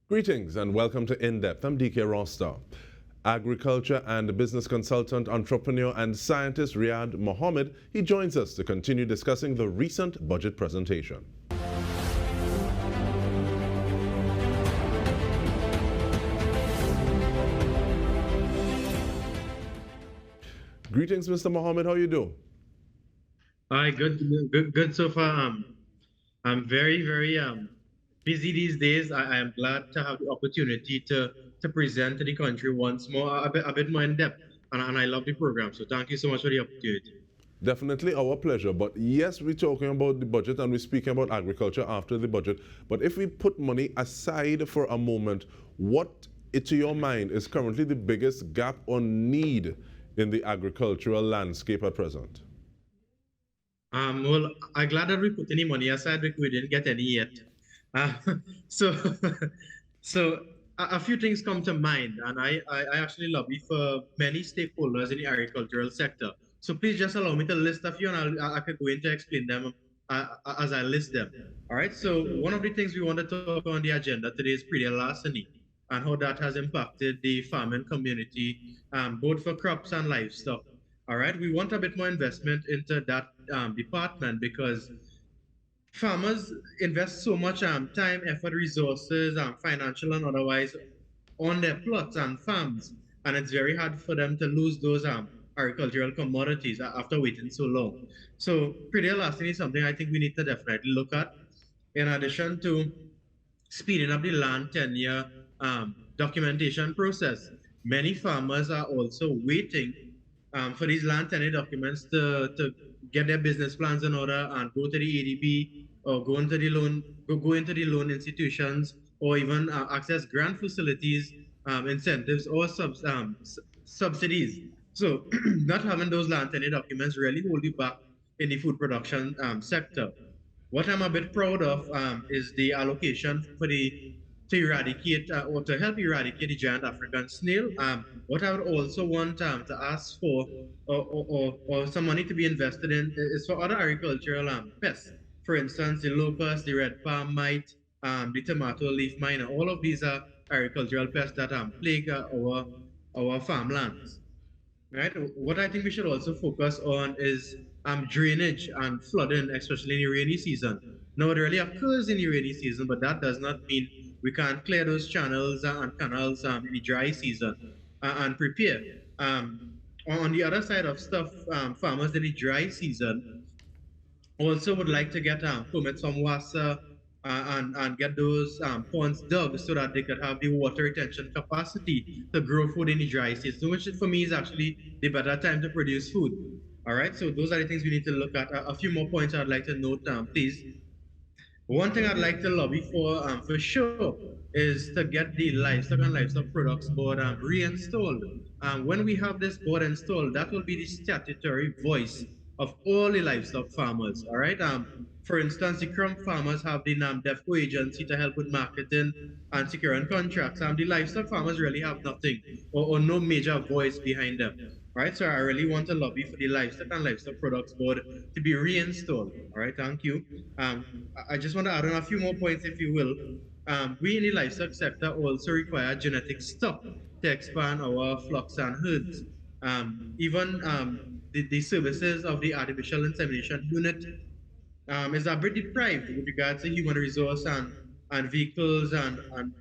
Greetings and welcome to In Depth. I'm Dike Rostant. Agriculture and business consultant, entrepreneur, and scientist Riyadh Mohammed. He joins us to continue discussing the recent budget presentation. Greetings, Mr. Mohammed. How you do? Hi, good so far. I'm very busy these days. I am glad to have the opportunity to present to the country once more, a bit more in depth, and I love the program. So thank you so much for the opportunity. Definitely our pleasure. But yes, we're talking about the budget and we're speaking about agriculture after the budget. But if we put money aside for a moment, what, to your mind, is currently the biggest gap or need in the agricultural landscape at present? Well, I'm glad that we put any money aside because we didn't get any yet. Uh, so, so a few things come to mind, and I actually lobby for many stakeholders in the agricultural sector. So please just allow me to list a few, and I could go into explain them as I list them. All right. So one of the things we want to talk on the agenda today is larceny and how that has impacted the farming community, both for crops and livestock. All right. We want a bit more investment into that department because farmers invest so much time, effort, resources, financial and otherwise, on their plots and farms, and it's very hard for them to lose those agricultural commodities after waiting so long. So, larceny is something I think we need to definitely look at. In addition to speeding up the land tenure documentation process, many farmers are also waiting for these land tenure documents to get their business plans in order and go to the ADB or go into the loan institutions or even access grant facilities, incentives or subsidies. So not having those land tenure documents really hold you back in the food production sector. What I'm a bit proud of is the allocation for to eradicate or to help eradicate the giant African snail. What I would also want to ask for or some money to be invested in is for other agricultural pests. For instance, the locust, the red palm mite, the tomato leaf miner. All of these are agricultural pests that plague our farmlands. Right. What I think we should also focus on is drainage and flooding, especially in the rainy season. Now, it really occurs in the rainy season, but that does not mean we can't clear those channels and canals in the dry season and prepare. On the other side of stuff, farmers in the dry season also would like to get permits from WASA and get those ponds dug so that they could have the water retention capacity to grow food in the dry season, which for me is actually the better time to produce food. All right, so those are the things we need to look at. A few more points I'd like to note, please. One thing I'd like to lobby for sure is to get the livestock and livestock products board reinstalled. When we have this board installed, that will be the statutory voice of all the livestock farmers. All right. For instance, the crump farmers have the DEFCO agency to help with marketing and securing contracts. The livestock farmers really have nothing or no major voice behind them. Right, so I really want to lobby for the livestock and livestock products board to be reinstalled. All right, thank you. I just want to add on a few more points, if you will. We in the livestock sector also require genetic stock to expand our flocks and herds. Even the services of the artificial insemination unit is a bit deprived with regards to human resource and vehicles and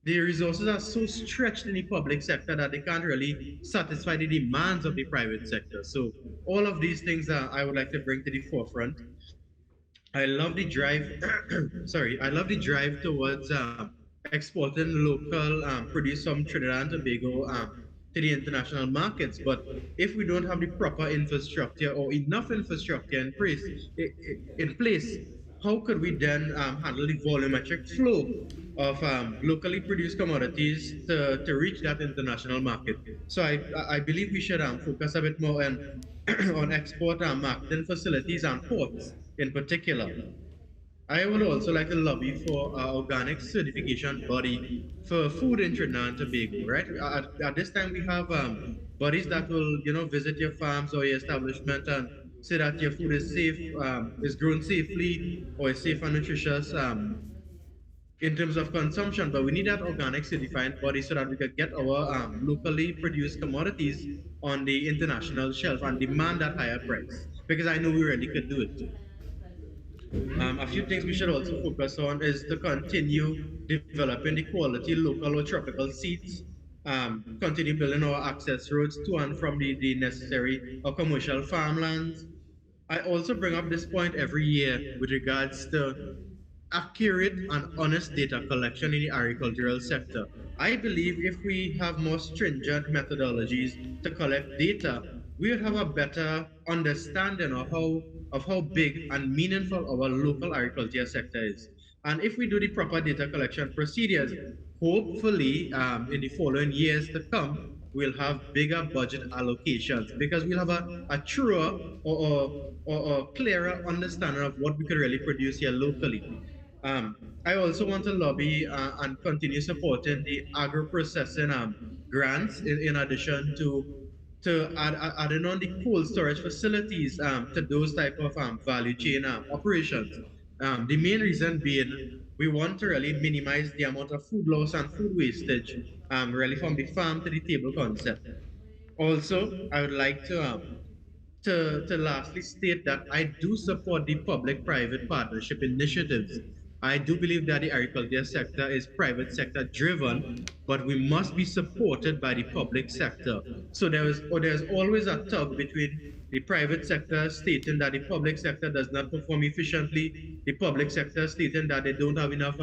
the resources are so stretched in the public sector that they can't really satisfy the demands of the private sector. So all of these things I would like to bring to the forefront. I love the drive. I love the drive towards exporting local produce from Trinidad and Tobago to the international markets. But if we don't have the proper infrastructure or enough infrastructure in place, how could we then handle the volumetric flow of locally produced commodities to reach that international market? So I believe we should focus a bit more on on export marketing facilities and ports in particular. I would also like to lobby for our organic certification body for food in Trinidad and Tobago, right? At this time, we have bodies that will, visit your farms or your establishment and say that your food is safe, is grown safely, or is safe and nutritious in terms of consumption, but we need that organic certifying body so that we can get our locally produced commodities on the international shelf and demand that higher price. Because I know we really could do it. A few things we should also focus on is to continue developing the quality local or tropical seeds, continue building our access roads to and from the necessary or commercial farmlands. I also bring up this point every year with regards to accurate and honest data collection in the agricultural sector. I believe if we have more stringent methodologies to collect data, we would have a better understanding of how big and meaningful our local agriculture sector is. And if we do the proper data collection procedures, hopefully in the following years to come, we'll have bigger budget allocations because we'll have a truer or clearer understanding of what we could really produce here locally. Um, I also want to lobby and continue supporting the agro-processing grants in addition to adding on the cold storage facilities to those type of value chain operations. The main reason being we want to really minimize the amount of food loss and food wastage, really from the farm to the table concept. Also, I would like to lastly state that I do support the public-private partnership initiatives. I do believe that the agriculture sector is private sector driven, but we must be supported by the public sector. So there's always a tug between the private sector stating that the public sector does not perform efficiently, the public sector stating that they don't have enough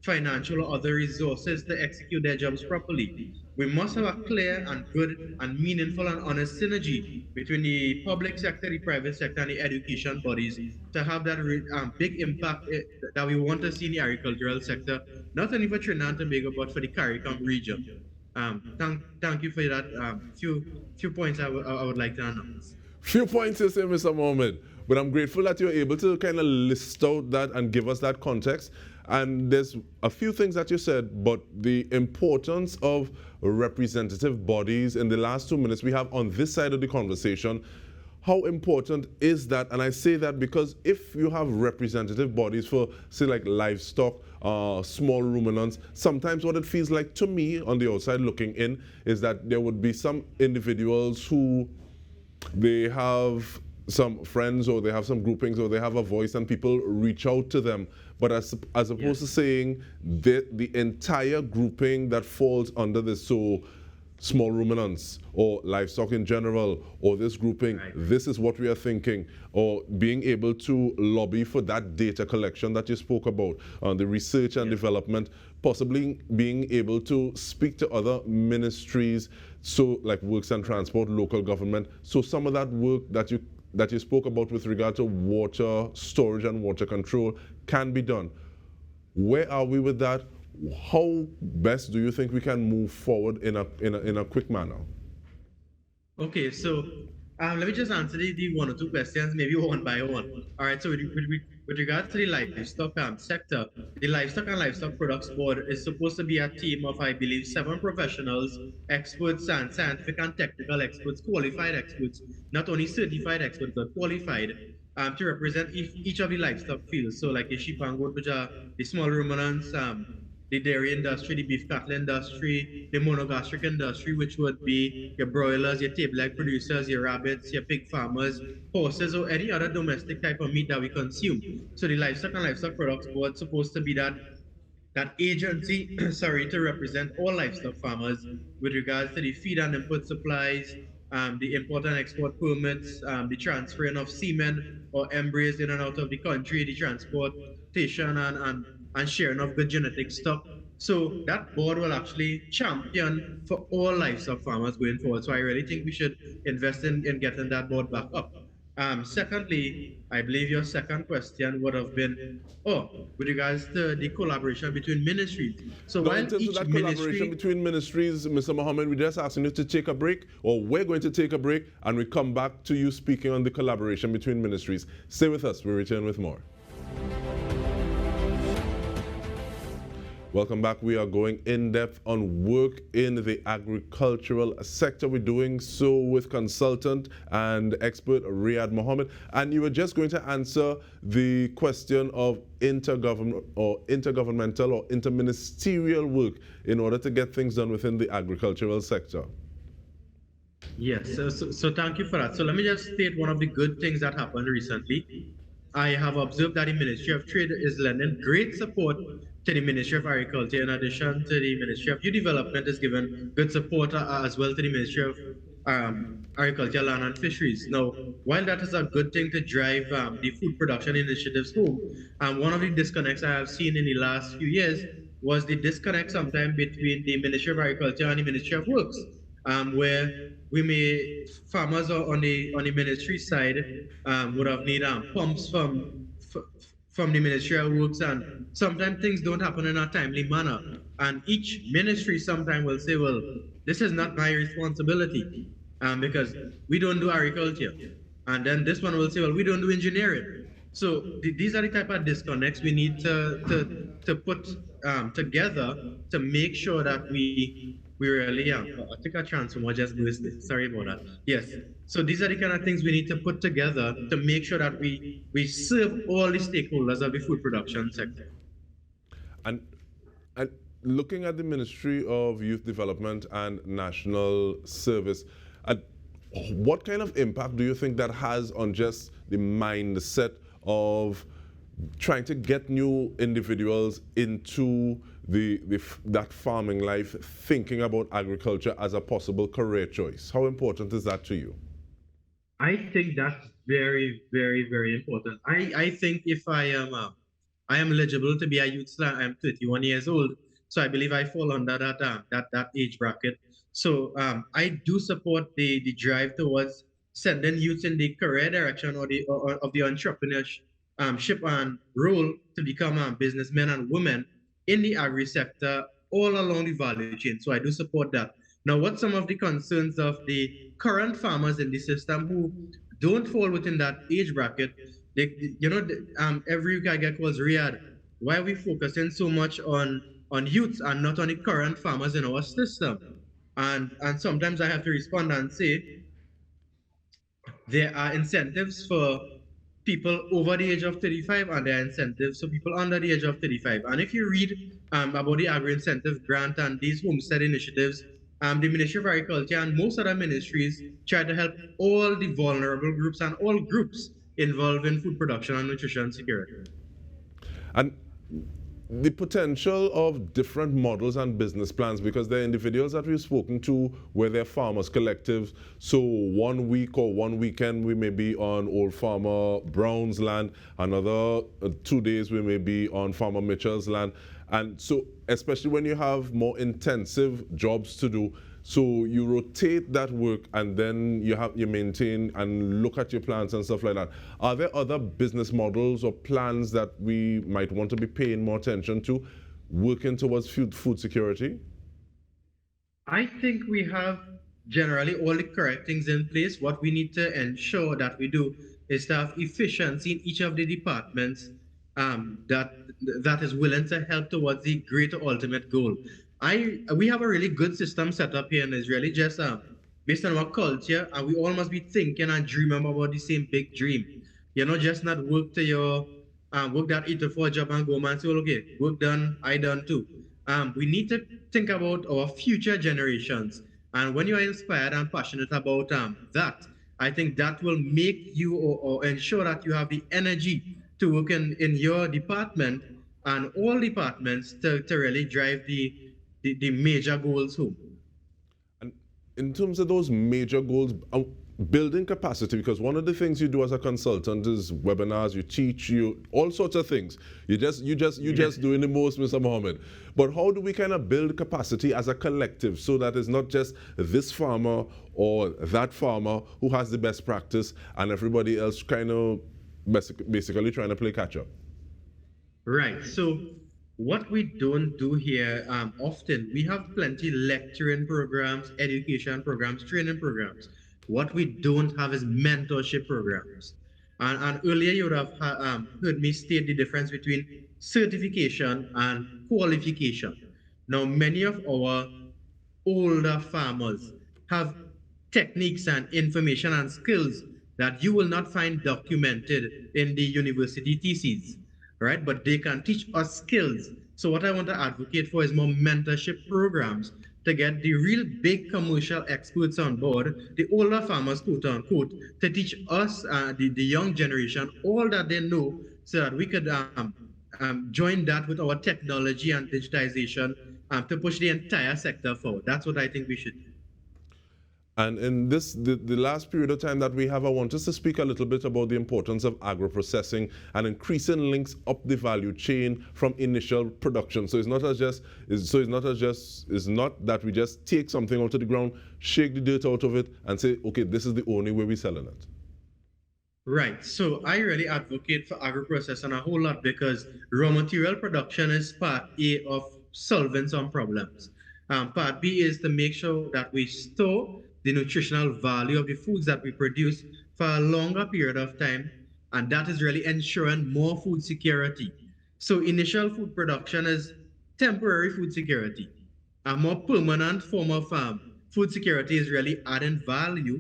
financial or other resources to execute their jobs properly. We must have a clear and good and meaningful and honest synergy between the public sector, the private sector, and the education bodies to have that big impact that we want to see in the agricultural sector, not only for Trinidad and Tobago, but for the CARICOM region. Thank you for that few points I would like to announce. Few points you say, Mr. Mohammed, but I'm grateful that you're able to kind of list out that and give us that context. And there's a few things that you said, but the importance of representative bodies in the last 2 minutes we have on this side of the conversation, how important is that? And I say that because if you have representative bodies for, say, like livestock, small ruminants, sometimes what it feels like to me on the outside looking in is that there would be some individuals who they have some friends or they have some groupings or they have a voice and people reach out to them. But as opposed to saying the entire grouping that falls under this, so small ruminants or livestock in general, or this grouping, this is what we are thinking, or being able to lobby for that data collection that you spoke about, the research and development, possibly being able to speak to other ministries, so like Works and Transport, local government, so some of that work that you spoke about with regard to water storage and water control can be done. Where are we with that? How best do you think we can move forward in a quick manner? Okay, so let me just answer the one or two questions, maybe one by one. All right, so with regards to the livestock sector, the Livestock and Livestock Products Board is supposed to be a team of, I believe, 7 professionals, experts and scientific and technical experts, qualified experts, not only certified experts, but qualified, to represent each of the livestock fields. So like the sheep and goat, which are the small ruminants, the dairy industry, the beef cattle industry, the monogastric industry, which would be your broilers, your table egg producers, your rabbits, your pig farmers, horses, or any other domestic type of meat that we consume. So the Livestock and Livestock Products Board is supposed to be that agency, sorry, to represent all livestock farmers with regards to the feed and input supplies, the import and export permits, the transferring of semen or embryos in and out of the country, the transportation and sharing of good genetic stock. So that board will actually champion for all livestock farmers going forward. So I really think we should invest in getting that board back up. Secondly, I believe your second question would have been, with regards to the collaboration between ministries. So now, while in terms each of that ministry, collaboration between ministries, Mr. Mohammed, we're just asking you to take a break, or we're going to take a break, and we come back to you speaking on the collaboration between ministries. Stay with us. We return with more. Welcome back. We are going in depth on work in the agricultural sector. We're doing so with consultant and expert Riyadh Mohammed. And you were just going to answer the question of intergovernmental or interministerial work in order to get things done within the agricultural sector. Yes, so thank you for that. So let me just state one of the good things that happened recently. I have observed that the Ministry of Trade is lending great support to the Ministry of Agriculture. In addition to the Ministry of Youth Development is given good support as well to the Ministry of Agriculture, Land and Fisheries. Now, while that is a good thing to drive the food production initiatives home, one of the disconnects I have seen in the last few years was the disconnect sometime between the Ministry of Agriculture and the Ministry of Works, where farmers on the ministry side would have need pumps from the Ministry of Works, and sometimes things don't happen in a timely manner. And each ministry sometimes will say, well, this is not my responsibility because we don't do agriculture. And then this one will say, well, we don't do engineering. So these are the type of disconnects we need to put together to make sure that we really I think our transformer just boosted. Sorry about that. Yes. So these are the kind of things we need to put together to make sure that we serve all the stakeholders of the food production sector. And looking at the Ministry of Youth Development and National Service, what kind of impact do you think that has on just the mindset of trying to get new individuals into that farming life, thinking about agriculture as a possible career choice? How important is that to you? I think that's very, very, very important. I think if I am eligible to be a youth star, I'm 31 years old, so I believe I fall under that age bracket. So I do support the drive towards sending youth in the career direction of the entrepreneurship and role to become businessmen and women in the agri sector all along the value chain. So I do support that. Now, what some of the concerns of the current farmers in the system who don't fall within that age bracket, every guy calls Riyadh. Why are we focusing so much on youths and not on the current farmers in our system? And sometimes I have to respond and say, there are incentives for people over the age of 35 and there are incentives for people under the age of 35. And if you read about the agri-incentive grant and these homestead initiatives, the Ministry of Agriculture and most other ministries try to help all the vulnerable groups and all groups involved in food production and nutrition security. And the potential of different models and business plans, because there are individuals that we've spoken to where they're farmers collectives. So 1 week or 1 weekend we may be on Old Farmer Brown's land, another 2 days we may be on Farmer Mitchell's land. And so especially when you have more intensive jobs to do, so you rotate that work and then you maintain and look at your plans and stuff like that. Are there other business models or plans that we might want to be paying more attention to, working towards food security? I think we have generally all the correct things in place. What we need to ensure that we do is to have efficiency in each of the departments that is willing to help towards the greater ultimate goal. We have a really good system set up here in Israel, just based on our culture, and we all must be thinking and dreaming about the same big dream. Just not work to your work that 8 to 4 job and go and say, well, okay, work done, I done too. We need to think about our future generations, and when you are inspired and passionate about that, I think that will make you or ensure that you have the energy to work in your department and all departments to really drive the major goals home. And in terms of those major goals, building capacity, because one of the things you do as a consultant is webinars, you teach, you all sorts of things. You just doing the most, Mr. Mohammed. But how do we kind of build capacity as a collective so that it's not just this farmer or that farmer who has the best practice and everybody else kind of basically trying to play catch up? Right. So what we don't do here often, we have plenty lecturing programs, education programs, training programs. What we don't have is mentorship programs. And earlier you would have heard me state the difference between certification and qualification. Now, many of our older farmers have techniques and information and skills that you will not find documented in the university theses, right? But they can teach us skills. So what I want to advocate for is more mentorship programs to get the real big commercial experts on board, the older farmers, quote unquote, to teach us, the young generation, all that they know so that we could join that with our technology and digitization to push the entire sector forward. That's what I think we should do. And in this, the last period of time that we have, I want us to speak a little bit about the importance of agro-processing and increasing links up the value chain from initial production. So it's not that we just take something out of the ground, shake the dirt out of it, and say, okay, this is the only way we're selling it. Right. So I really advocate for agro-processing a whole lot because raw material production is part A of solving some problems. Part B is to make sure that we store the nutritional value of the foods that we produce for a longer period of time, and that is really ensuring more food security. So initial food production is temporary food security. A more permanent form of food security is really adding value,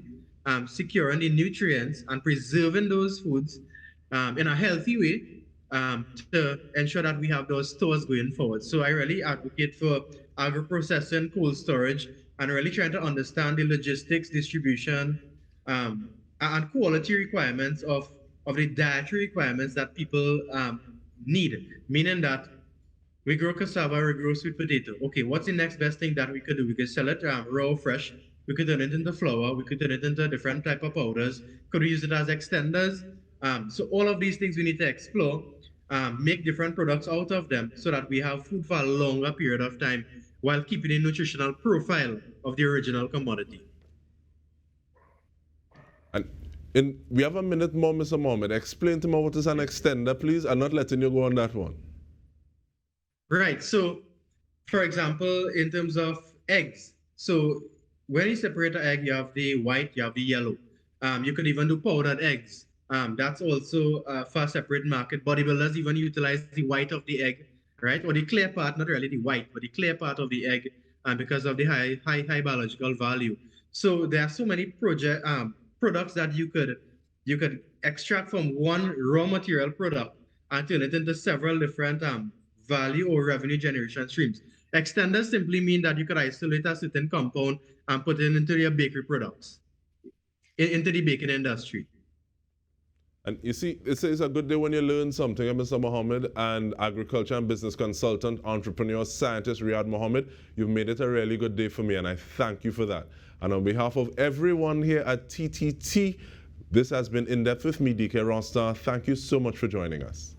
securing the nutrients and preserving those foods in a healthy way to ensure that we have those stores going forward. So I really advocate for agro-processing, cold storage, and really trying to understand the logistics, distribution, and quality requirements of the dietary requirements that people need. Meaning that we grow cassava, we grow sweet potato. Okay, what's the next best thing that we could do? We could sell it raw, fresh. We could turn it into flour. We could turn it into different type of powders. Could we use it as extenders? So all of these things we need to explore, make different products out of them so that we have food for a longer period of time while keeping the nutritional profile of the original commodity. And we have a minute more, Mr. Mohammed. Explain to me what is an extender, please. I'm not letting you go on that one. Right. So, for example, in terms of eggs, so when you separate an egg, you have the white, you have the yellow. You could even do powdered eggs. That's also for a separate market. Bodybuilders even utilize the white of the egg, right? Or the clear part, not really the white, but the clear part of the egg because of the high biological value. So there are so many products that you could extract from one raw material product and turn it into several different value or revenue generation streams. Extenders simply mean that you could isolate a certain compound and put it into your bakery products, into the baking industry. And you see, it's a good day when you learn something. I'm Mr. Mohammed, and agriculture and business consultant, entrepreneur, scientist, Riyadh Mohammed. You've made it a really good day for me, and I thank you for that. And on behalf of everyone here at TTT, this has been In Depth with me, Dike Rostant. Thank you so much for joining us.